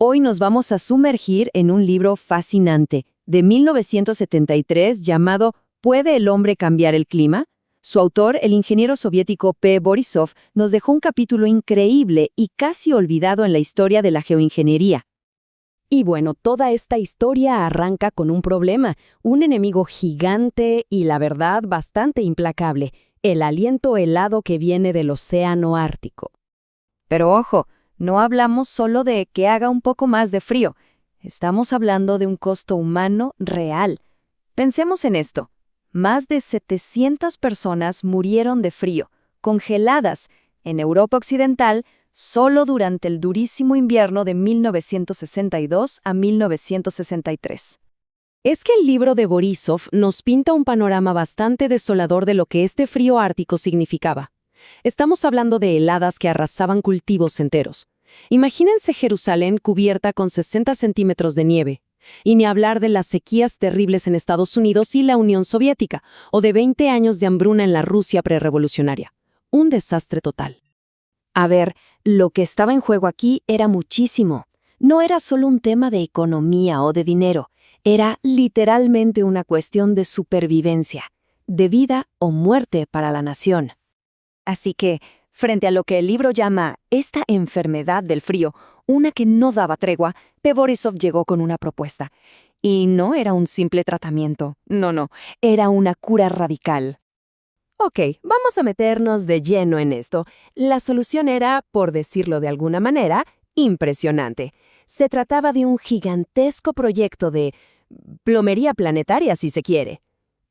Hoy nos vamos a sumergir en un libro fascinante de 1973 llamado ¿Puede el hombre cambiar el clima? Su autor, el ingeniero soviético P. Borisov, nos dejó un capítulo increíble y casi olvidado en la historia de la geoingeniería. Y bueno, toda esta historia arranca con un problema, un enemigo gigante y, la verdad, bastante implacable, el aliento helado que viene del océano Ártico. Pero ojo, no hablamos solo de que haga un poco más de frío. Estamos hablando de un costo humano real. Pensemos en esto. Más de 700 personas murieron de frío, congeladas, en Europa Occidental, solo durante el durísimo invierno de 1962 a 1963. Es que el libro de Borisov nos pinta un panorama bastante desolador de lo que este frío ártico significaba. Estamos hablando de heladas que arrasaban cultivos enteros. Imagínense Jerusalén cubierta con 60 centímetros de nieve. Y ni hablar de las sequías terribles en Estados Unidos y la Unión Soviética, o de 20 años de hambruna en la Rusia prerrevolucionaria. Un desastre total. A ver, lo que estaba en juego aquí era muchísimo. No era solo un tema de economía o de dinero, era literalmente una cuestión de supervivencia, de vida o muerte para la nación. Así que, frente a lo que el libro llama esta enfermedad del frío, una que no daba tregua, P. Borisov llegó con una propuesta. Y no era un simple tratamiento, no, era una cura radical. Ok, vamos a meternos de lleno en esto. La solución era, por decirlo de alguna manera, impresionante. Se trataba de un gigantesco proyecto de plomería planetaria, si se quiere.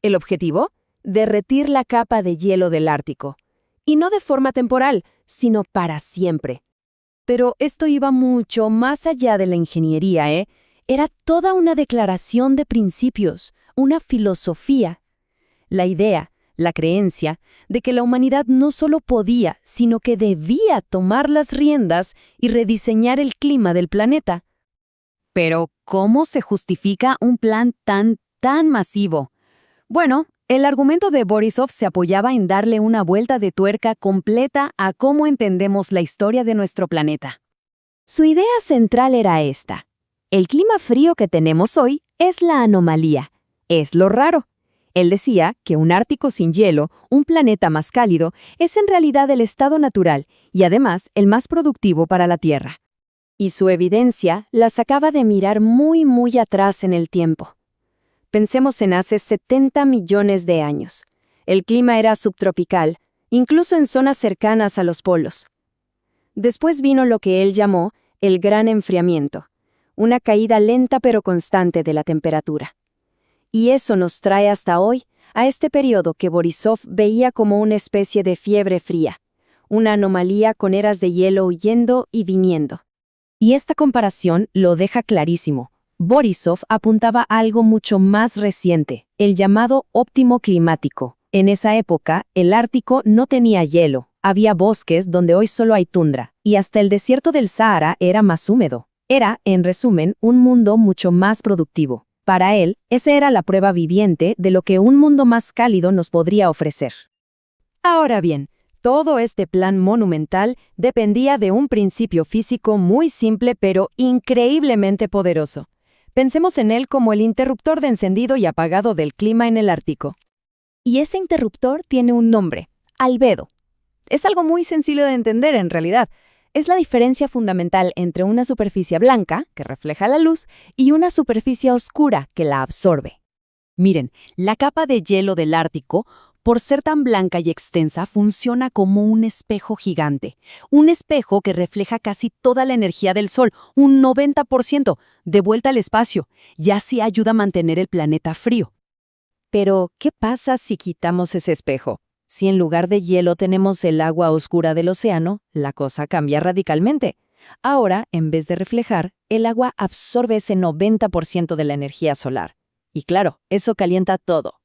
El objetivo, derretir la capa de hielo del Ártico. Y no de forma temporal, sino para siempre. Pero esto iba mucho más allá de la ingeniería, ¿eh? Era toda una declaración de principios, una filosofía. La idea, la creencia, de que la humanidad no solo podía, sino que debía tomar las riendas y rediseñar el clima del planeta. Pero, ¿cómo se justifica un plan tan masivo? Bueno, el argumento de Borisov se apoyaba en darle una vuelta de tuerca completa a cómo entendemos la historia de nuestro planeta. Su idea central era esta. El clima frío que tenemos hoy es la anomalía, es lo raro. Él decía que un Ártico sin hielo, un planeta más cálido, es en realidad el estado natural y además el más productivo para la Tierra. Y su evidencia la sacaba de mirar muy atrás en el tiempo. Pensemos en hace 70 millones de años. El clima era subtropical, incluso en zonas cercanas a los polos. Después vino lo que él llamó el gran enfriamiento, una caída lenta pero constante de la temperatura. Y eso nos trae hasta hoy, a este periodo que Borisov veía como una especie de fiebre fría, una anomalía con eras de hielo yendo y viniendo. Y esta comparación lo deja clarísimo. Borisov apuntaba a algo mucho más reciente, el llamado óptimo climático. En esa época, el Ártico no tenía hielo, había bosques donde hoy solo hay tundra, y hasta el desierto del Sahara era más húmedo. Era, en resumen, un mundo mucho más productivo. Para él, esa era la prueba viviente de lo que un mundo más cálido nos podría ofrecer. Ahora bien, todo este plan monumental dependía de un principio físico muy simple pero increíblemente poderoso. Pensemos en él como el interruptor de encendido y apagado del clima en el Ártico. Y ese interruptor tiene un nombre, albedo. Es algo muy sencillo de entender en realidad. Es la diferencia fundamental entre una superficie blanca, que refleja la luz, y una superficie oscura, que la absorbe. Miren, la capa de hielo del Ártico, por ser tan blanca y extensa, funciona como un espejo gigante. Un espejo que refleja casi toda la energía del Sol, un 90%, de vuelta al espacio, y así ayuda a mantener el planeta frío. Pero, ¿qué pasa si quitamos ese espejo? Si en lugar de hielo tenemos el agua oscura del océano, la cosa cambia radicalmente. Ahora, en vez de reflejar, el agua absorbe ese 90% de la energía solar. Y claro, eso calienta todo.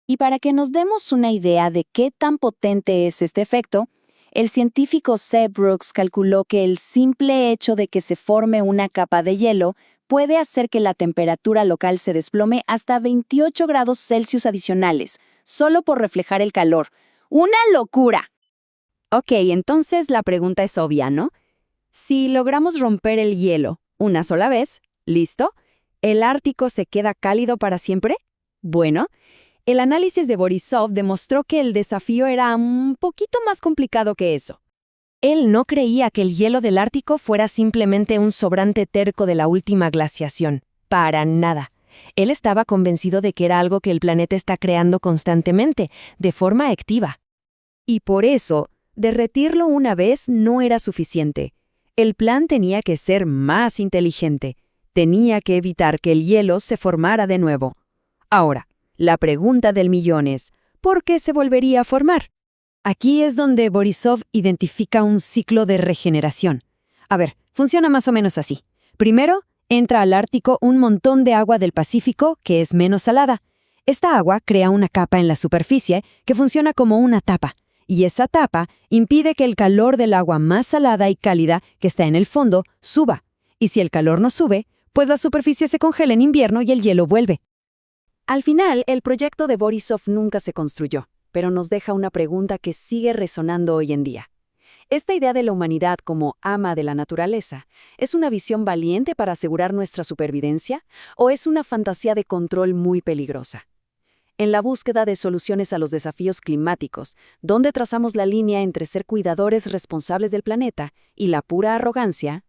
Y para que nos demos una idea de qué tan potente es este efecto, el científico C. Brooks calculó que el simple hecho de que se forme una capa de hielo puede hacer que la temperatura local se desplome hasta 28 grados Celsius adicionales, solo por reflejar el calor. ¡Una locura! Ok, entonces la pregunta es obvia, ¿no? Si logramos romper el hielo, Una sola vez, ¿listo? ¿El Ártico se queda cálido para siempre? Bueno, el análisis de Borisov demostró que el desafío era un poquito más complicado que eso. Él no creía que el hielo del Ártico fuera simplemente un sobrante terco de la última glaciación. Para nada. Él estaba convencido de que era algo que el planeta está creando constantemente, de forma activa. Y por eso, derretirlo una vez no era suficiente. El plan tenía que ser más inteligente. Tenía que evitar que el hielo se formara de nuevo. Ahora, la pregunta del millón es, ¿por qué se volvería a formar? Aquí es donde Borisov identifica un ciclo de regeneración. A ver, funciona más o menos así. Primero, entra al Ártico un montón de agua del Pacífico que es menos salada. Esta agua crea una capa en la superficie que funciona como una tapa, y esa tapa impide que el calor del agua más salada y cálida que está en el fondo suba. Y si el calor no sube, pues la superficie se congela en invierno y el hielo vuelve. Al final, el proyecto de Borisov nunca se construyó, pero nos deja una pregunta que sigue resonando hoy en día. ¿Esta idea de la humanidad como ama de la naturaleza es una visión valiente para asegurar nuestra supervivencia o es una fantasía de control muy peligrosa? En la búsqueda de soluciones a los desafíos climáticos, ¿dónde trazamos la línea entre ser cuidadores responsables del planeta y la pura arrogancia?